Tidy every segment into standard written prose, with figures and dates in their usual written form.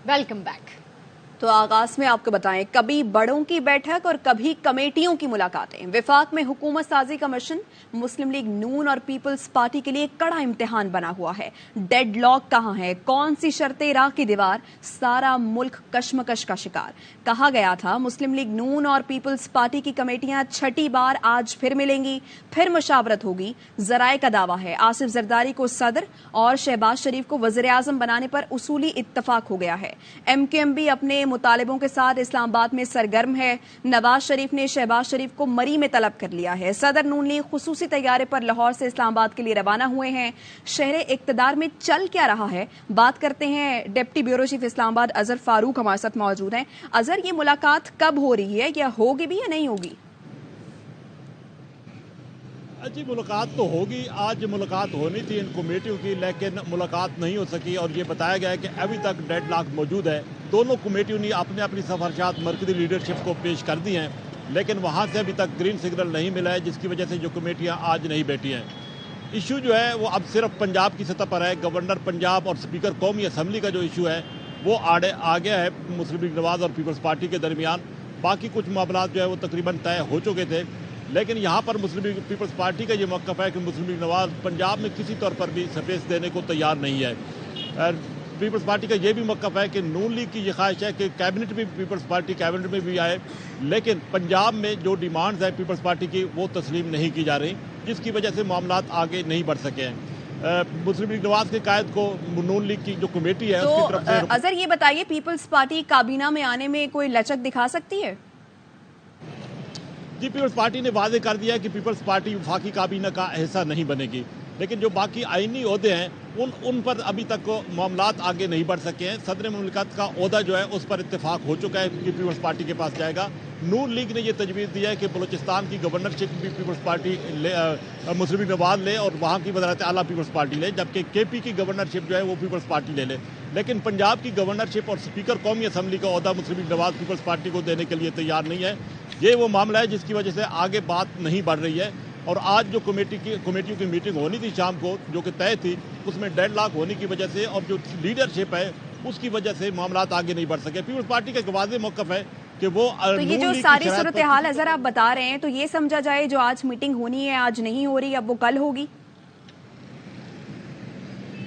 Welcome back. तो आगाज में आपको बताएं, कभी बड़ों की बैठक और कभी कमेटियों की मुलाकातें। विफाक में हुकूमत साजी का मिशन मुस्लिम लीग नून और पीपल्स पार्टी के लिए कड़ा इम्तिहान बना हुआ है। डेडलॉक कहां है, कौन सी शर्तें, राह की दीवार, सारा मुल्क कशमकश का शिकार। कहा गया था मुस्लिम लीग नून और पीपल्स पार्टी की कमेटियां छठी बार आज फिर मिलेंगी, फिर मुशावरत होगी। जराए का दावा है आसिफ जरदारी को सदर और शहबाज शरीफ को वज़ीर आज़म बनाने पर उसूली इत्तफाक हो गया है। MQM भी अपने मुतालिबों के साथ इस्लामाबाद में सरगर्म है। नवाज शरीफ ने शहबाज शरीफ को मरी में तलब कर लिया है। सदर नून लीग खुसूसी तैयारे पर लाहौर से इस्लामाबाद के लिए रवाना हुए हैं। शहर इक्तदार में चल क्या रहा है, बात करते हैं। Deputy bureau chief Islamabad Azhar Farooq हमारे साथ मौजूद हैं। अजहर, ये मुलाकात कब हो रही है, या होगी भी या नहीं होगी? जी, मुलाकात तो होगी। आज मुलाकात होनी थी इन कमेटियों की, लेकिन मुलाकात नहीं हो सकी और ये बताया गया है कि अभी तक डेडलॉक मौजूद है। दोनों कमेटियों ने अपने अपनी सिफारिशात मरकज़ी लीडरशिप को पेश कर दी हैं, लेकिन वहाँ से अभी तक ग्रीन सिग्नल नहीं मिला है, जिसकी वजह से जो कमेटियाँ आज नहीं बैठी हैं। इशू जो है वो अब सिर्फ पंजाब की सतह पर है। गवर्नर पंजाब और स्पीकर कौमी असम्बली का जो इशू है वो आ गया है मुस्लिम लीग नवाज और पीपल्स पार्टी के दरमियान। बाकी कुछ मामला जो है वो तकरीबन तय हो चुके थे, लेकिन यहाँ पर मुस्लिम लीग पीपल्स पार्टी का ये मौक़िफ़ है कि मुस्लिम लीग नवाज पंजाब में किसी तौर पर भी स्पेस देने को तैयार नहीं है। पीपल्स पार्टी का ये भी मौक़िफ़ है कि नून लीग की ये ख्वाहिश है कि कैबिनेट भी पीपल्स पार्टी कैबिनेट में भी आए, लेकिन पंजाब में जो डिमांड्स हैं पीपल्स पार्टी की वो तस्लीम नहीं की जा रही, जिसकी वजह से मामलात आगे नहीं बढ़ सके हैं। मुस्लिम लीग नवाज के कायद को नून लीग की जो कमेटी है तो उसकी तरफ से अजहर ये बताइए, पीपल्स पार्टी काबीना में आने में कोई लचक दिखा सकती है? जी, पीपल्स पार्टी ने वादे कर दिया है कि पीपल्स पार्टी वफाकी काबीना का हिस्सा नहीं बनेगी, लेकिन जो बाकी आईनी ओहदे हैं उन पर अभी तक मामलात आगे नहीं बढ़ सके हैं। सदर मुमलिकत का ओहदा जो है उस पर इत्तेफाक हो चुका है कि पीपल्स पार्टी के पास जाएगा। नून लीग ने यह तजवीज़ दिया है कि बलूचिस्तान की गवर्नरशिप भी पीपल्स पार्टी मुस्लिम लीग नवाज ले और वहाँ की वज़ारत आला पीपल्स पार्टी ले, जबकि KP की गवर्नरशिप जो है वो पीपल्स पार्टी ले ले। लेकिन पंजाब की गवर्नरशिप और स्पीकर कौमी असम्बली का ओहदा मुस्लिम लीग नवाज पीपल्स पार्टी को देने के लिए तैयार नहीं है। ये वो मामला है जिसकी वजह से आगे बात नहीं बढ़ रही है। और आज जो कमेटियों की मीटिंग होनी थी शाम को, जो कि तय थी, उसमें डेडलॉक होने की वजह से और जो लीडरशिप है उसकी वजह से मामलात आगे नहीं बढ़ सके। पीपल्स पार्टी का एक वाज़ेह मौक़िफ़ है कि वो तो ये जो सारी सूरत हाल अजहर आप बता रहे हैं, तो ये समझा जाए जो आज मीटिंग होनी है आज नहीं हो रही, अब वो कल होगी?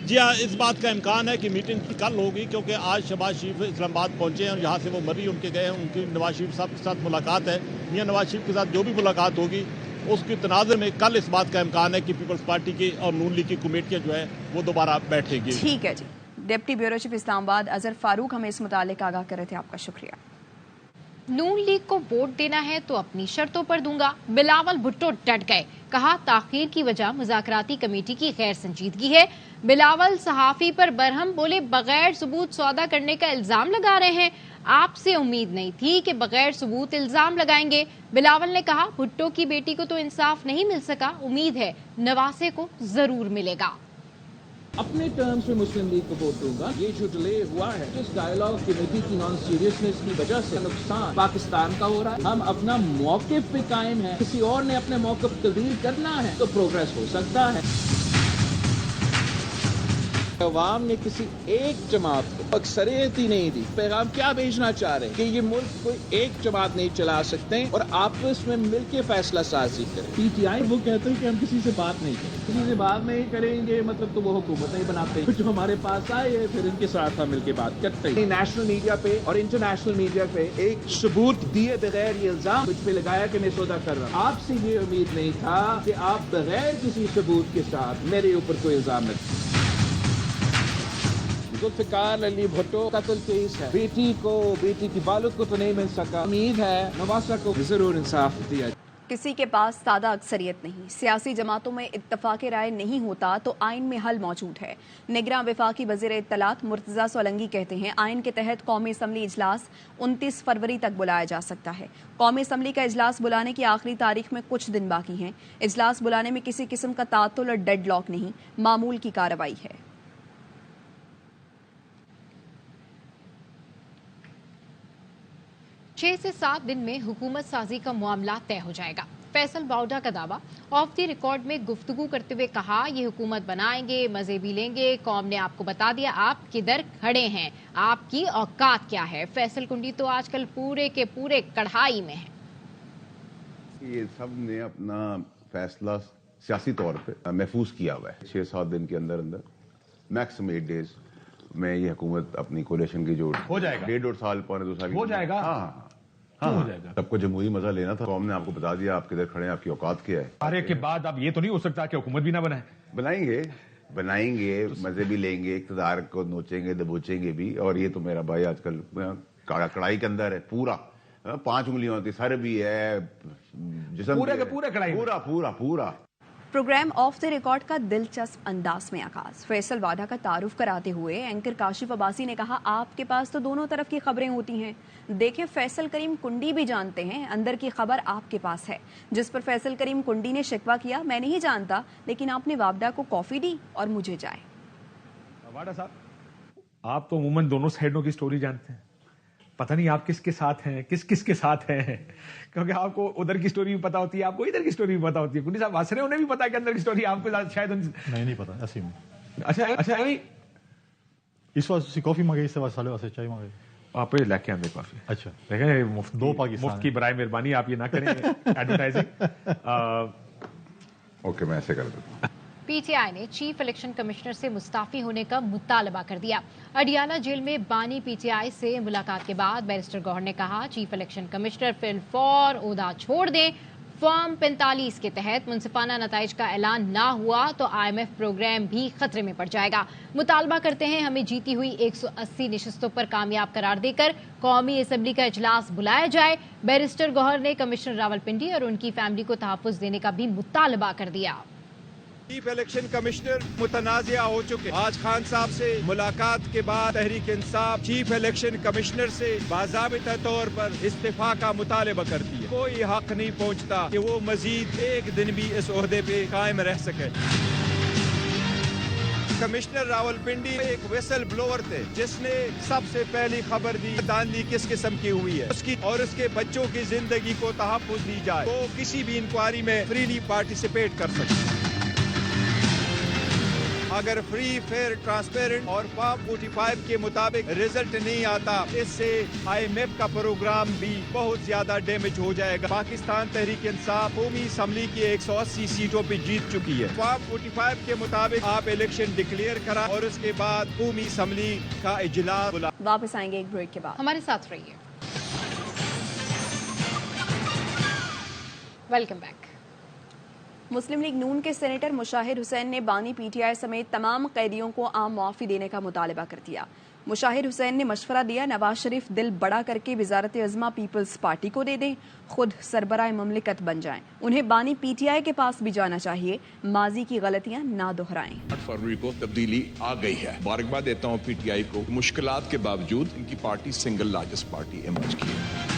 जी हाँ, इस बात का इम्कान है कि मीटिंग कल होगी, क्योंकि आज शहबाज शरीफ इस्लामाबाद पहुंचे हैं और यहाँ से वो मरी उनके गए हैं। उनकी नवाज शरीफ साहब के साथ मुलाकात है। मियां नवाज शरीफ के साथ जो भी मुलाकात होगी उसके तनाज़ुर में कल इस बात का इम्कान है कि पीपल्स पार्टी की और नून लीग की कमेटियाँ जो है वो दोबारा बैठेगी। ठीक है जी। Deputy bureau chief Islamabad Azhar Farooq हमें इस मुतालिक आगाह कर रहे थे, आपका शुक्रिया। नून लीग को वोट देना है तो अपनी शर्तों पर दूंगा, बिलावल भुट्टो डट गए। कहा ताखीर की वजह मुज़ाकराती कमेटी की गैर संजीदगी है। बिलावल सहाफी पर बरहम बोले, बगैर सबूत सौदा करने का इल्जाम लगा रहे हैं। आपसे उम्मीद नहीं थी कि बगैर सबूत इल्जाम लगाएंगे। बिलावल ने कहा भुट्टो की बेटी को तो इंसाफ नहीं मिल सका, उम्मीद है नवासे को जरूर मिलेगा। अपने टर्म्स में मुस्लिम लीग को वोट दूंगा। ये जो डिले हुआ है इस डायलॉग कमेटी की नॉन सीरियसनेस की वजह से नुकसान पाकिस्तान का हो रहा है। हम अपना मौक़िफ़ पे कायम है, किसी और ने अपने मौक़िफ़ तब्दील करना है तो प्रोग्रेस हो सकता है। अवाम ने किसी एक जमात को अक्सरियत ही नहीं दी। पैगाम क्या भेजना चाह रहे हैं कि ये मुल्क कोई एक जमात नहीं चला सकते और आपस में मिलके फैसला साजी करें। PTI वो कहते हैं कि हम किसी से बात नहीं करें, किसी से बात नहीं करेंगे, मतलब तो वो हुकूमत नहीं बनाते हैं। जो हमारे पास आए फिर इनके साथ हम मिलके बात करते हैं। नेशनल मीडिया पे और इंटरनेशनल मीडिया पे एक सबूत दिए बगैर ये इल्जाम मुझ पे लगाया कि मैं सौदा कर रहा हूँ। आपसे ये उम्मीद नहीं था कि आप बगैर किसी सबूत के साथ मेरे ऊपर कोई इल्जाम न। जुल्फ़िकार अली भुट्टो कत्ल केस है, बेटी की बालक को तो नहीं मिल सका। उम्मीद है नवासा को जरूर इंसाफ दिया। किसी के पास सादा अक्सरियत नहीं, सियासी जमातों में इत्तफाक राय नहीं होता तो आइन में हल मौजूद है। निगरां वफाकी वज़ीर इत्तलात मुर्तज़ा सोलंकी कहते हैं आइन के तहत कौमी असम्बली इजलास 29 फरवरी तक बुलाया जा सकता है। कौमी असम्बली का इजलास बुलाने की आखिरी तारीख में कुछ दिन बाकी हैं। इजलास बुलाने में किसी किस्म का तातुल और डेडलॉक नहीं, मामूल की कार्रवाई है। 6 से 7 दिन में हुकूमत साजी का मामला तय हो जाएगा। फैसल बाउडा का दावा, ऑफ द रिकॉर्ड में गुफ्तगू करते हुए कहा, ये हुकूमत बनाएंगे, मजे भी लेंगे, कौम ने आपको बता दिया आप किधर खड़े हैं, आपकी औकात क्या है। फैसल कुंडी तो आजकल पूरे के पूरे कढ़ाई में है। ये सब ने अपना फैसला सियासी तौर पे महफूज किया हुआ है। 6-7 दिन के अंदर अंदर मैक्सिमम 8 डेज में ये हुकूमत अपनी कोalition की जो हो जाएगा, 1.5 साल 2.5 साल हो जाएगा। हाँ हो जाएगा। सबको जमहूरी मजा लेना था, कौम ने आपको बता दिया आप किधर खड़े हैं, आपकी औकात क्या है। अरे के बाद अब ये तो नहीं हो सकता कि हुकूमत भी ना बनाए। बनाएंगे, मजे भी लेंगे, इक़्तिदार को नोचेंगे दबोचेंगे भी। और ये तो मेरा भाई आजकल कढ़ाई के अंदर है, पूरा 5 उंगलियां होती, सर भी है, जिस्म पूरे भी के है, पूरे कढ़ाई में। पूरा प्रोग्राम ऑफ द रिकॉर्ड का दिलचस्प अंदाज में आगाज। फैसल वाडा का तारुफ कराते हुए एंकर काशिफ अब्बासी ने कहा, आपके पास तो दोनों तरफ की खबरें होती हैं। देखिए, फैसल करीम कुंडी भी जानते हैं, अंदर की खबर आपके पास है। जिस पर फैसल करीम कुंडी ने शिकवा किया, मैं नहीं जानता, लेकिन आपने वावडा को कॉफी दी और मुझे चाय। वाडा साहब, आप तो अमूमन दोनों साइडों की स्टोरी जानते हैं, पता नहीं आप किसके साथ हैं, किस के साथ हैं, क्योंकि आपको उधर की स्टोरी भी पता होती है, आपको इधर की स्टोरी भी पता होती है। कुंडी साहब हंस रहे हैं, उन्हें भी पता है कि अंदर की स्टोरी आपको शायद नहीं पता ऐसे में। अच्छा नहीं, इस वास्ते कॉफी मंगाई, इस वास्ते चाय मंगाई। आप लेके आंदे कॉफी। अच्छा देखें, मुफ्त दो पाकिस्तान मुफ्त की बराए मेहरबानी आप ये ना करें एडवर्टाइजिंग। ओके, मैं ऐसे कर देता हूँ। पीटीआई ने चीफ इलेक्शन कमिश्नर से मुस्ताफी होने का मुतालबा कर दिया। अडियाला जेल में बानी पीटीआई से मुलाकात के बाद बैरिस्टर गौहर ने कहा, चीफ इलेक्शन कमिश्नर फिलफौर ओहदा छोड़ दें। फॉर्म 45 के तहत मुनसिफाना नताइज का ऐलान ना हुआ तो IMF प्रोग्राम भी खतरे में पड़ जाएगा। मुतालबा करते हैं हमें जीती हुई 180 नशिस्तों पर कामयाब करार देकर कौमी असम्बली का इजलास बुलाया जाए। बैरिस्टर गौहर ने कमिश्नर रावलपिंडी और उनकी फैमिली को तहफ्फुज देने का भी मुतालबा कर दिया। चीफ इलेक्शन कमिश्नर मुतनाज़िया हो चुके। आज खान साहब से मुलाकात के बाद Tehreek Insaf chief election commissioner से बाज़ाबिता तौर पर इस्तीफा का मुतालबा करती है। कोई हक नहीं पहुंचता कि वो मजीद एक दिन भी इस ओहदे पे कायम रह सके। कमिश्नर रावलपिंडी एक विसल ब्लोअर थे, जिसने सबसे पहली खबर दी दांधली किस किस्म की हुई है उसकी और उसके बच्चों की जिंदगी को तहफ्फुज दी जाए, तो किसी भी इंक्वायरी में फ्रीली पार्टिसिपेट कर सकते। अगर फ्री, फेयर, ट्रांसपेरेंट और फॉर्म 45 के मुताबिक रिजल्ट नहीं आता, इससे IMF का प्रोग्राम भी बहुत ज्यादा डैमेज हो जाएगा। पाकिस्तान तहरीक इंसाफ कौमी असम्बली की 180 सीटों पे जीत चुकी है। फॉर्म 45 के मुताबिक आप इलेक्शन डिक्लेयर करा और उसके बाद कौमी असम्बली का इजलास बुला। वापस आएंगे एक ब्रेक के बाद। हमारे साथ रहिए। Welcome back. मुस्लिम लीग नून के सेनेटर मुशाहिर हुसैन ने बानी पीटीआई समेत तमाम कैदियों को आम मुआफ़ी देने का मुतालबा कर दिया। मुशाहिर हुसैन ने मशवरा दिया, नवाज शरीफ दिल बड़ा करके वजारत अज़मा पीपल्स पार्टी को दे दें, खुद सरबराह ममलिकत बन जाएं। उन्हें बानी पीटीआई के पास भी जाना चाहिए, माजी की गलतियां ना दोहराएं। 8 फरवरी को तब्दीली आ गई है। मुबारकबाद देता हूँ पीटीआई को, मुश्किलात के बावजूद इनकी party single largest party emerge की है।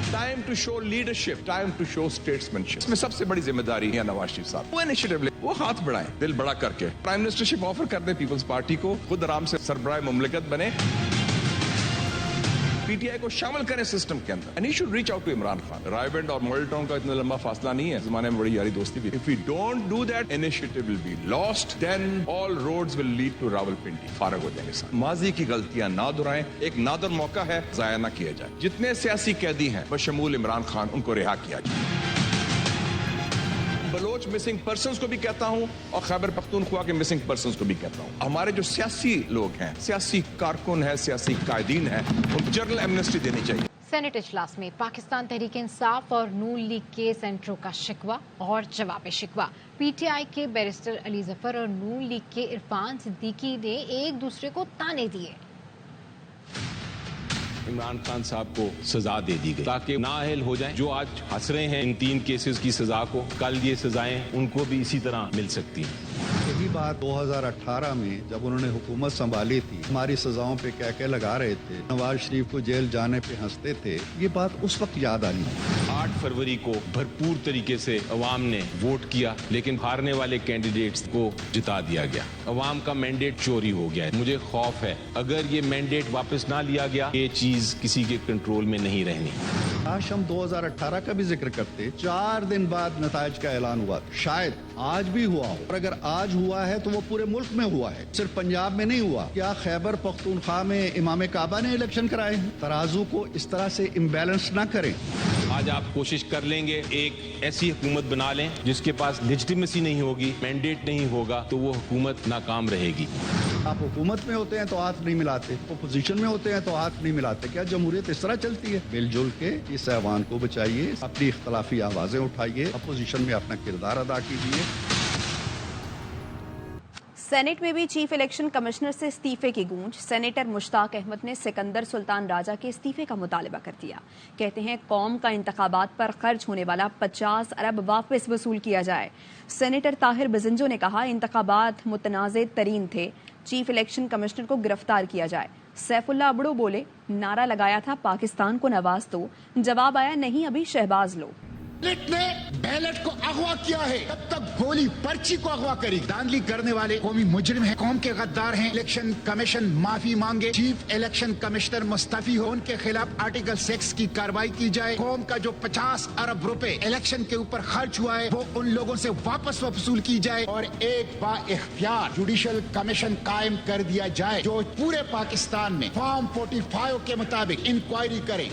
Time to show leadership, time to show statesmanship. इसमें सबसे बड़ी जिम्मेदारी है नवाज शरीफ साहब। वो इनिशिएटिव ले, वो हाथ बढ़ाएं, दिल बड़ा करके प्राइम मिनिस्टरशिप ऑफर कर दे पीपल्स पार्टी को, खुद आराम से सरबराह मुमलिकत बने, पीटीआई को शामिल करें सिस्टम के अंदर। And he should reach out to Imran Khan. Raiwind और मॉडल टाउन का इतना लंबा फासला नहीं है, जमाने में बड़ी यारी दोस्ती भी। If we don't do that, initiative will be lost, then all roads will lead to Rawalpindi. फारग हो जाएंगे साथ। माजी की गलतियां ना दोहराएं, एक नादर मौका है, जाया ना किया जाए। जितने सियासी कैदी हैं बशमूल इमरान खान, उनको रिहा किया जाए। बलोच मिसिंग पर्सन्स को भी कहता हूं और खैबर पख्तूनख्वा के मिसिंग पर्सन्स को भी कहता हूं, हमारे जो सियासी लोग हैं, सियासी कारकुन है, सियासी कायदीन है, उनको जनरल एमनेस्टी देनी चाहिए। सेनेट इजलास में पाकिस्तान तहरीक इंसाफ और नून लीग के सेनेटरों का शिकवा और जवाब शिकवा। पीटीआई के बैरिस्टर अली जफर और नून लीग के इरफान सिद्दीकी ने एक दूसरे को ताने दिए। इमरान खान साहब को सजा दे दी गई ताकि नाअहल हो जाएं। जो आज हंस रहे हैं इन 3 केसेस की सजा को, कल ये सजाएं उनको भी इसी तरह मिल सकती हैं। यही बात 2018 में जब उन्होंने हुकूमत संभाली थी, हमारी सजाओं पे क्या क्या लगा रहे थे, नवाज शरीफ को जेल जाने पे हंसते थे, ये बात उस वक्त याद आनी। 8 फरवरी को भरपूर तरीके से अवाम ने वोट किया, लेकिन हारने वाले कैंडिडेट्स को जिता दिया गया। अवाम का मैंडेट चोरी हो गया है। मुझे खौफ है अगर ये मैंडेट वापस ना लिया गया, ये चीज किसी के कंट्रोल में नहीं रहनी। काश हम 2018 का भी जिक्र करते। 4 दिन बाद नताइज का ऐलान हुआ, शायद आज भी हुआ हो, और अगर आज हुआ है तो वो पूरे मुल्क में हुआ है, सिर्फ पंजाब में नहीं हुआ। क्या खैबर पख्तूनख्वा में इमाम काबा ने इलेक्शन कराए हैं? तराजू को इस तरह से इम्बैलेंस ना करें। आज आप कोशिश कर लेंगे एक ऐसी हुकूमत बना लें जिसके पास लेजिटिमेसी नहीं होगी, मैंडेट नहीं होगा, तो वो हुकूमत नाकाम रहेगी। आप हुकूमत में होते हैं तो हाथ नहीं मिलाते, अपोजिशन में होते हैं तो हाथ नहीं मिलाते। क्या जमहूरियत इस तरह चलती है? मिलजुल के इस ऐवान को बचाइए, अपनी इख्तलाफी आवाजें उठाइए, अपोजिशन में अपना किरदार अदा कीजिए। सेनेट में भी चीफ इलेक्शन कमिश्नर से इस्तीफे की गूंज। सेनेटर मुश्ताक अहमद ने सिकंदर सुल्तान राजा के इस्तीफे का मुतालबा कर दिया। कहते हैं कौम का इंतखाबात पर खर्च होने वाला 50 अरब वापस वसूल किया जाए। सेनेटर ताहिर बिजंजो ने कहा इंतखाबात मुतनाज़ तरीन थे, चीफ इलेक्शन कमिश्नर को गिरफ्तार किया जाए। सैफुल्ला अबड़ो बोले नारा लगाया था पाकिस्तान को नवाज दो, जवाब आया नहीं अभी शहबाज लो। बैलेट ने बैलेट को अगवा किया है, तब तक गोली पर्ची को अगवा करी। धांधली करने वाले कौमी मुजरिम हैं, कौम के गद्दार हैं। इलेक्शन कमीशन माफी मांगे, चीफ इलेक्शन कमिश्नर मुस्तफी हो, उनके खिलाफ आर्टिकल 6 की कार्रवाई की जाए। कौम का जो 50 अरब रुपए इलेक्शन के ऊपर खर्च हुआ है वो उन लोगों से वापस वसूल की जाए और एक बाइख्तियार जुडिशल कमीशन कायम कर दिया जाए जो पूरे पाकिस्तान में फॉर्म 45 के मुताबिक इंक्वायरी करे।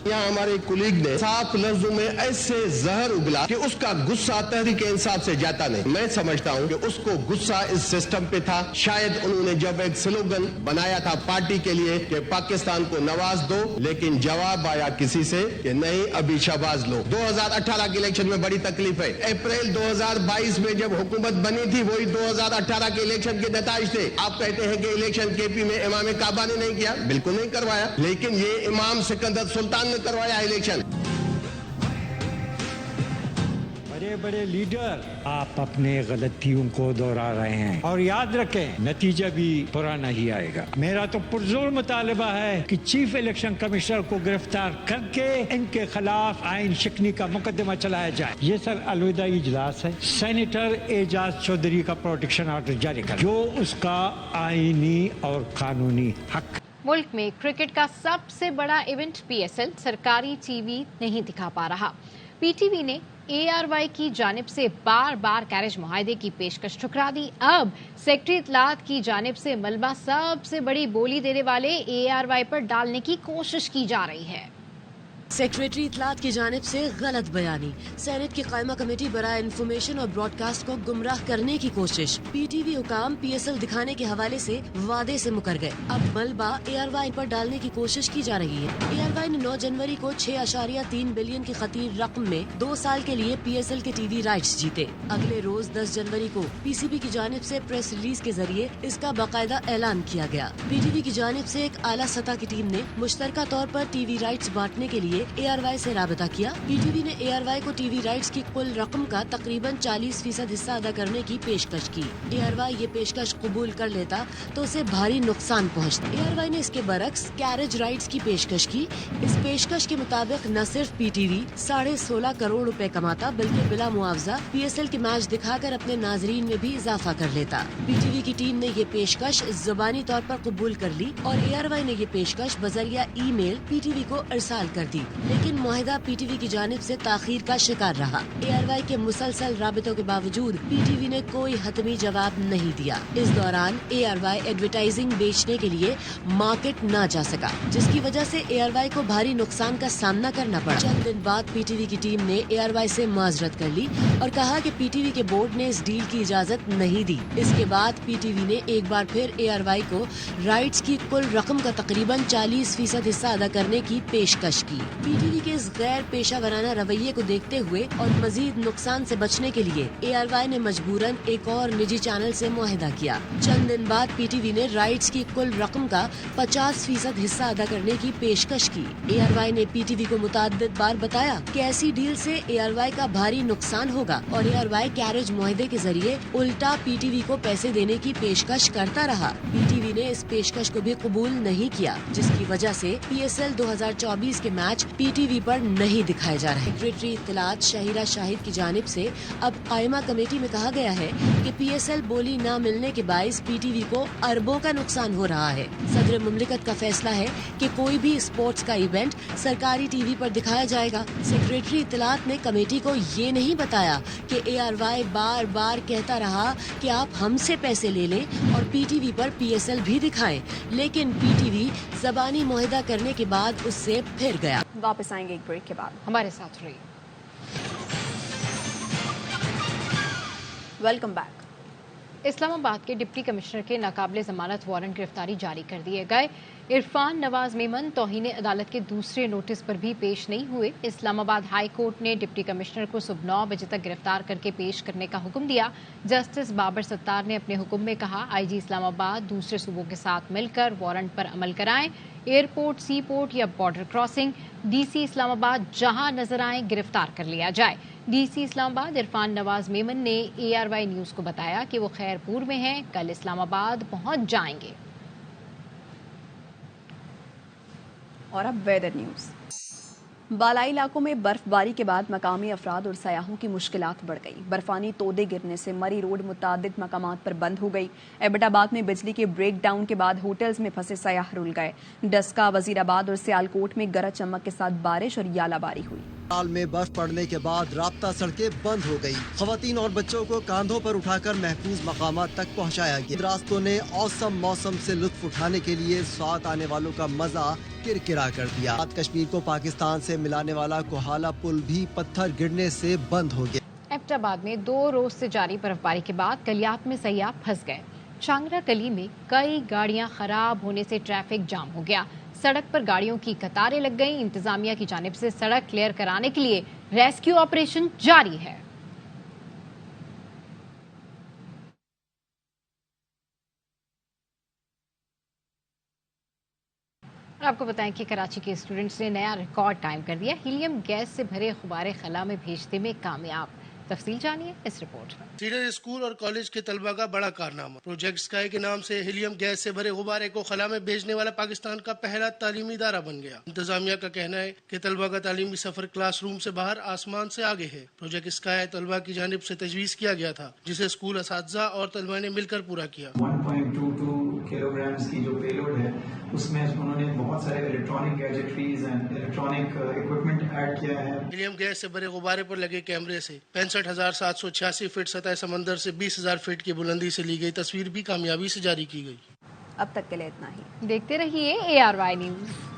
यहाँ हमारे कुलीग ने साफ लफ्जों में ऐसे जहर उगला कि उसका गुस्सा तहरीक इंसाफ से जाता नहीं। मैं समझता हूँ कि उसको गुस्सा इस सिस्टम पे था। शायद उन्होंने जब एक स्लोगन बनाया था पार्टी के लिए कि पाकिस्तान को नवाज दो, लेकिन जवाब आया किसी से कि नहीं अभी शहबाज लो। 2018 के इलेक्शन में बड़ी तकलीफ है। अप्रैल 2022 में जब हुकूमत बनी थी वही 2018 के इलेक्शन के नताइज थे। आप कहते हैं कि इलेक्शन केपी में इमाम काबा ने नहीं किया, बिल्कुल नहीं करवाया, लेकिन ये इमाम सिकंदर सुल्तान करवाया इलेक्शन। बड़े बड़े लीडर आप अपने गलतियों को दोहरा रहे हैं और याद रखें नतीजा भी पुराना ही आएगा। मेरा तो पुरजोर मुतालबा है कि चीफ इलेक्शन कमिश्नर को गिरफ्तार करके इनके खिलाफ आइन शिकनी का मुकदमा चलाया जाए। ये सर अलविदा इजलास है, सेनेटर एजाज चौधरी का प्रोटेक्शन ऑर्डर जारी कर जो उसका आईनी और कानूनी हक। मुल्क में क्रिकेट का सबसे बड़ा इवेंट पीएसएल सरकारी टीवी नहीं दिखा पा रहा। पीटीवी ने एआरवाई की जानिब से बार बार कैरेज मुआहदे की पेशकश ठुकरा दी। अब सेक्रेटरी इत्तलात की जानिब से मलबा सबसे बड़ी बोली देने वाले एआरवाई पर डालने की कोशिश की जा रही है। सेक्रेटरी इत्तलात की जानिब से गलत बयानी, सेनेट की कायमा कमेटी बराए इंफॉर्मेशन और ब्रॉडकास्ट को गुमराह करने की कोशिश। पीटीवी हुकाम पीएसएल दिखाने के हवाले से वादे से मुकर गए। अब मलबा एआरवाई पर डालने की कोशिश की जा रही है। एआरवाई ने 9 जनवरी को 6.3 बिलियन की खतीर रकम में 2 साल के लिए पीएसएल के टीवी राइट्स जीते। अगले रोज 10 जनवरी को पीसीबी की जानिब से प्रेस रिलीज के जरिए इसका बाकायदा ऐलान किया गया। पीटीवी की जानिब से एक आला सतह की टीम ने मुश्तरका तौर पर टीवी राइट्स बांटने के लिए एआरवाई से राबता किया। पीटीवी ने एआरवाई को टीवी राइट्स की कुल रकम का तकरीबन 40% हिस्सा अदा करने की पेशकश की। एआरवाई ये पेशकश कबूल कर लेता तो उसे भारी नुकसान पहुंचता। एआरवाई ने इसके बरक्स कैरेज राइट्स की पेशकश की। इस पेशकश के मुताबिक न सिर्फ पीटीवी 16.5 करोड़ रुपए कमाता बल्कि बिला मुआवजा पीएसएल के मैच दिखाकर अपने नाजरीन में भी इजाफा कर लेता। पीटीवी की टीम ने ये पेशकश जुबानी तौर पर कबूल कर ली और एआरवाई ने ये पेशकश बजरिया ईमेल पीटीवी को अरसाल कर दी, लेकिन मुआहिदा पीटीवी की जानिब से ताखीर का शिकार रहा। एआरवाई के मुसलसल राबितों के बावजूद पीटीवी ने कोई हतमी जवाब नहीं दिया। इस दौरान एआरवाई एडवर्टाइजिंग बेचने के लिए मार्केट न जा सका, जिसकी वजह से एआरवाई को भारी नुकसान का सामना करना पड़ा। चंद दिन बाद पीटीवी की टीम ने एआरवाई से माजरत कर ली और कहा कि पीटीवी के बोर्ड ने इस डील की इजाजत नहीं दी। इसके बाद पीटीवी ने एक बार फिर एआरवाई को राइट्स की कुल रकम का तकरीबन 40% हिस्सा अदा करने की पेशकश की। पीटीवी के इस गैर पेशा वराना रवैये को देखते हुए और मजीद नुकसान से बचने के लिए एआरवाई ने मजबूरन एक और निजी चैनल से मुआहिदा किया। चंद दिन बाद पीटीवी ने राइट्स की कुल रकम का 50% हिस्सा अदा करने की पेशकश की। एआरवाई ने पीटीवी को मुतअद्दिद बार बताया कि ऐसी डील से एआरवाई का भारी नुकसान होगा और एआरवाई कैरेज मुआहिदे के जरिए उल्टा पीटीवी को पैसे देने की पेशकश करता रहा। पीटीवी ने इस पेशकश को भी कबूल नहीं किया, जिसकी वजह से पीएसएल 2024 के मैच PTV पर नहीं दिखाए जा रहे। सेक्रेटरी इत्तलात शाहिरा शाहिद की जानिब से अब कायमा कमेटी में कहा गया है कि PSL बोली न मिलने के बाइस PTV को अरबों का नुकसान हो रहा है। सदर मुमलिकत का फैसला है कि कोई भी स्पोर्ट्स का इवेंट सरकारी TV पर दिखाया जाएगा। सेक्रेटरी इत्तलात ने कमेटी को ये नहीं बताया कि ARY बार बार कहता रहा कि आप हमसे पैसे ले लें और PTV पर PSL भी दिखाएं, लेकिन PTV ज़बानी मुआहदा करने के बाद उससे फिर गया। वापस आएंगे एक ब्रेक के बाद। हमारे साथ रहिए। Welcome back. इस्लामाबाद के डिप्टी कमिश्नर के नाकाबिले जमानत वारंट गिरफ्तारी जारी कर दिए गए। इरफान नवाज मेमन तौहीन अदालत के दूसरे नोटिस पर भी पेश नहीं हुए। इस्लामाबाद हाई कोर्ट ने डिप्टी कमिश्नर को सुबह 9 बजे तक गिरफ्तार करके पेश करने का हुक्म दिया। जस्टिस बाबर सत्तार ने अपने हुक्म में कहा, IG इस्लामाबाद दूसरे सूबों के साथ मिलकर वारंट पर अमल कराएं। एयरपोर्ट, सी पोर्ट या बॉर्डर क्रॉसिंग DC इस्लामाबाद जहां नजर आए गिरफ्तार कर लिया जाए। DC इस्लामाबाद इरफान नवाज मेमन ने ARY न्यूज को बताया कि वो खैरपुर में हैं, कल इस्लामाबाद पहुंच जाएंगे। और अब वेदर न्यूज। बालाई इलाकों में बर्फबारी के बाद मकामी अफराद और सयाहों की मुश्किलात बढ़ गई। बर्फानी तोदे गिरने से मरी रोड मुतादिद मकामात पर बंद हो गई। एबटाबाद में बिजली के ब्रेक डाउन के बाद होटल्स में फंसे सयाह रुल गए। डस्का, वजीराबाद और सियालकोट में गरज चमक के साथ बारिश और यालाबारी हुई। साल में बर्फ पड़ने के बाद राब्ता सड़कें बंद हो गई। खवातीन और बच्चों को कांधों पर उठाकर महफूज मकामात तक पहुंचाया गया। रास्तों ने औसम मौसम से लुत्फ उठाने के लिए साथ आने वालों का मजा किरकिरा कर दिया। कश्मीर को पाकिस्तान से मिलाने वाला कोहाला पुल भी पत्थर गिरने से बंद हो गया। एबटाबाद में 2 रोज से जारी बर्फबारी के बाद कलियात में सयाह फंस गए। चांगरा कली में कई गाड़ियां खराब होने से ट्रैफिक जाम हो गया। सड़क पर गाड़ियों की कतारें लग गई। इंतजामिया की जानिब से सड़क क्लियर कराने के लिए रेस्क्यू ऑपरेशन जारी है। आपको बताएं कि कराची के स्टूडेंट्स ने नया रिकॉर्ड कायम कर दिया। हीलियम गैस से भरे गुब्बारे खला में भेजने में कामयाब। तफसील जानिए इस रिपोर्ट में। सीनियर स्कूल और कॉलेज के तलबा का बड़ा कारनामा। प्रोजेक्ट स्काई के नाम से हीलियम गैस से भरे गुब्बारे को खला में भेजने वाला पाकिस्तान का पहला तालीमी इदारा बन गया। इंतजामिया का कहना है कि तलबा का तालीमी सफर क्लास रूम से बाहर आसमान से आगे है। प्रोजेक्ट स्काई तलबा की जानिब से तजवीज किया गया था, जिसे स्कूल असातिज़ा और तलबा ने मिलकर पूरा किया। 1.22 किलोग्राम की जो पेलोड है उसमें उन्होंने बहुत सारे electronic gadgetries and electronic equipment add किया है। हीलियम गैस से भरे गुब्बारे पर लगे कैमरे से 65,786 फीट सतह समंदर से 20,000 फीट की बुलंदी से ली गई तस्वीर भी कामयाबी से जारी की गई। अब तक के लिए इतना ही। देखते रहिए ARY न्यूज।